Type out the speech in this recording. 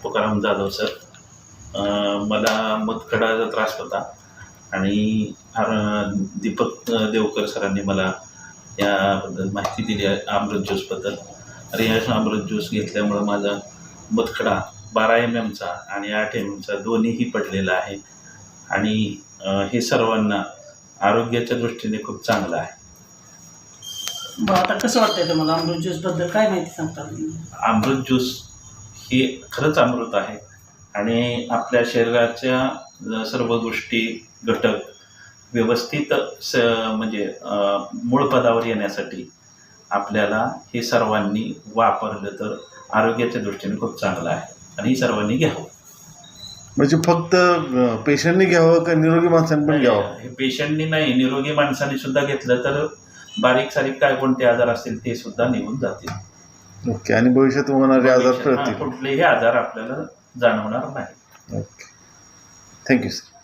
Tukaram Jadhav sir. मला मतखडाचा त्रास होता आणि दीपक देवकर सरांनी मला याबद्दल माहिती दिली आहे अमृत ज्यूसबद्दल. आणि या अमृत ज्यूस घेतल्यामुळं माझा मतखडा 12 mmचा आणि 8 mmचा दोन्हीही पडलेला आहे आणि हे सर्वांना आरोग्याच्या दृष्टीने खूप चांगलं आहे. आता कसं वाटतंय तुम्हाला अमृत ज्यूसबद्दल काय माहिती सांगता? अमृत ज्यूस हे खरंच अमृत आहे आणि आपल्या शरीराच्या सर्व गोष्टी घटक व्यवस्थित म्हणजे मूळ पदावर येण्यासाठी आपल्याला हे सर्वांनी वापरलं तर आरोग्याच्या दृष्टीने खूप चांगलं आहे आणि सर्वांनी घ्यावं. म्हणजे फक्त पेशंटनी घ्यावं का निरोगी माणसांनी पण घ्यावं? हे पेशंटनी नाही, निरोगी माणसांनी सुद्धा घेतलं तर बारीक सारीक काय कोणते आजार असतील ते सुद्धा निघून जातील. ओके. आणि भविष्यात होणारे आजार टळतील. कुठलेही आजार आपल्याला जाणवणार नाही. ओके. Thank you sir.